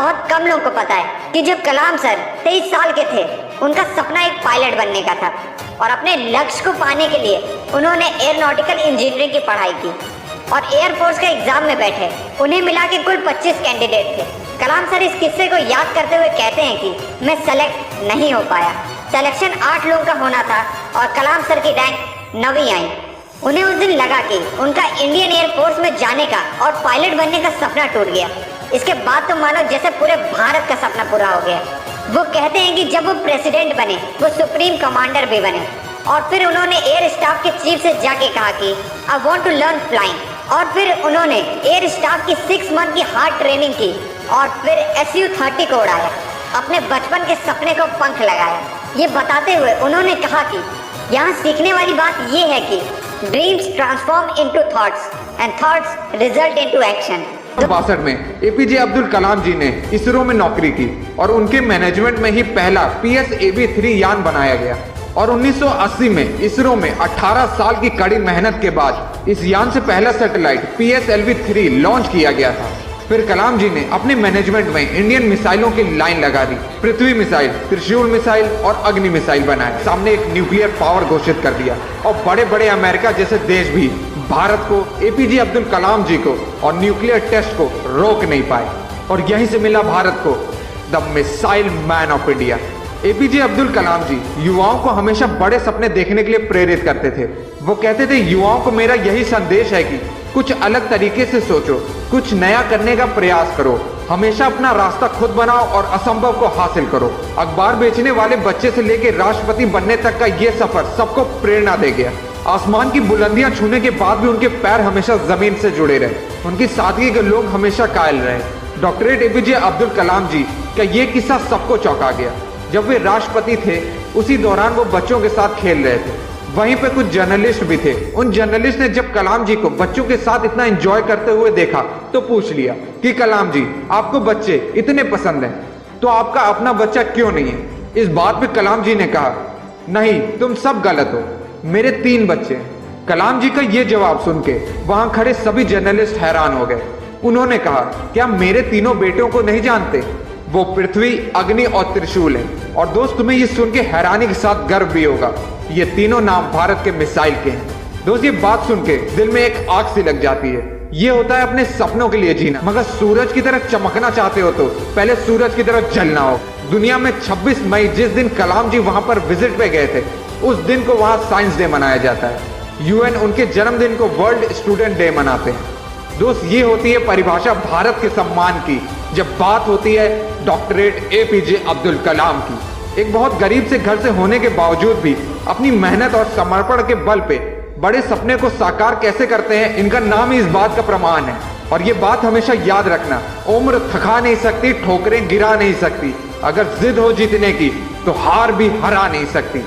बहुत कम लोगों को पता है कि जब कलाम सर 23 साल के थे, उनका सपना एक पायलट बनने का था और अपने लक्ष्य को पाने के लिए उन्होंने एयरोनॉटिकल इंजीनियरिंग की पढ़ाई की और एयरफोर्स के एग्जाम में बैठे। उन्हें मिला के कुल 25 कैंडिडेट थे। कलाम सर इस किस्से को याद करते हुए कहते हैं कि मैं सेलेक्ट नहीं हो पाया। सिलेक्शन 8 लोगों का होना था और कलाम सर की रैंक 9वीं आई। उन्हें उस दिन लगा कि उनका इंडियन एयरफोर्स में जाने का और पायलट बनने का सपना टूट गया। इसके बाद तो मानो जैसे पूरे भारत का सपना पूरा हो गया। वो कहते हैं कि जब वो प्रेसिडेंट बने, वो सुप्रीम कमांडर भी बने और फिर उन्होंने एयर स्टाफ के चीफ से जाके कहा कि I want to learn flying. और फिर उन्होंने एयर स्टाफ की 6 मंथ की हार्ड ट्रेनिंग की और फिर SU-30 को उड़ाया। अपने बचपन के सपने को पंख लगाया। ये बताते हुए उन्होंने कहा कि यहाँ सीखने वाली बात ये है कि dreams transform into thoughts and thoughts result into action. 62 में एपीजे अब्दुल कलाम जी ने इसरो में नौकरी की और उनके मैनेजमेंट में ही पहला PSLV-3 यान बनाया गया और 1980 में इसरो में 18 साल की कड़ी मेहनत के बाद इस यान से पहला सैटेलाइट PSLV-3 लॉन्च किया गया था। फिर कलाम जी ने अपने मैनेजमेंट में इंडियन मिसाइलों की लाइन लगा दी। पृथ्वी मिसाइल, त्रिशूल मिसाइल और अग्नि मिसाइल बनाए। सामने एक न्यूक्लियर पावर घोषित कर दिया और बड़े बड़े अमेरिका जैसे देश भी भारत को, एपीजे अब्दुल कलाम जी को और न्यूक्लियर टेस्ट को रोक नहीं पाए। और यहीं से मिला भारत को the missile man of India. APJ Abdul Kalam ji युवाओं को हमेशा बड़े सपने देखने के लिए प्रेरित करते थे। वो कहते थे, युवाओं को मेरा यही संदेश है कि कुछ अलग तरीके से सोचो, कुछ नया करने का प्रयास करो, हमेशा अपना रास्ता खुद बनाओ और असंभव को हासिल करो। अखबार बेचने वाले बच्चे से लेकर राष्ट्रपति बनने तक का ये सफर सबको प्रेरणा दे गया। आसमान की बुलंदियां छूने के बाद भी उनके पैर हमेशा जमीन से जुड़े रहे। उनकी सादगी के लोग हमेशा कायल रहे। डॉक्टरेट एपीजे अब्दुल कलाम जी का ये किस्सा सबको चौंका गया। जब वे राष्ट्रपति थे, उसी दौरान वो बच्चों के साथ खेल रहे थे। वहीं पे कुछ जर्नलिस्ट भी थे। उन जर्नलिस्ट ने जब कलाम जी को बच्चों के साथ इतना एंजॉय करते हुए देखा तो पूछ लिया कि कलाम जी, आपको बच्चे इतने पसंद हैं, तो आपका अपना बच्चा क्यों नहीं है? इस बात पे कलाम जी ने कहा, नहीं, तुम सब गलत हो, मेरे 3 बच्चे हैं। कलाम जी का ये जवाब सुन के वहां खड़े सभी जर्नलिस्ट हैरान हो गए। उन्होंने कहा, क्या मेरे तीनों बेटों को नहीं जानते? वो पृथ्वी, अग्नि और त्रिशूल है। और दोस्त, तुम्हें ये सुन के हैरानी के साथ गर्व भी होगा, ये तीनों नाम भारत के मिसाइल के हैं। दोस्त, ये बात सुन के दिल में एक आग सी लग जाती है। ये होता है अपने सपनों के लिए जीना। मगर सूरज की तरह चमकना चाहते हो तो पहले सूरज की तरह जलना हो। दुनिया में 26 मई जिस दिन कलाम जी वहां पर विजिट पे गए थे, उस दिन को वहां साइंस डे मनाया जाता है। UN उनके जन्मदिन को वर्ल्ड स्टूडेंट डे मनाते हैं। दोस्त, ये होती है परिभाषा भारत के सम्मान की जब बात होती है डॉक्टरेट एपीजे अब्दुल कलाम की। एक बहुत गरीब से घर से होने के बावजूद भी अपनी मेहनत और समर्पण के बल पे बड़े सपने को साकार कैसे करते हैं, इनका नाम ही इस बात का प्रमाण है। और ये बात हमेशा याद रखना, उम्र थका नहीं सकती, ठोकरें गिरा नहीं सकती, अगर जिद हो जीतने की तो हार भी हरा नहीं सकती।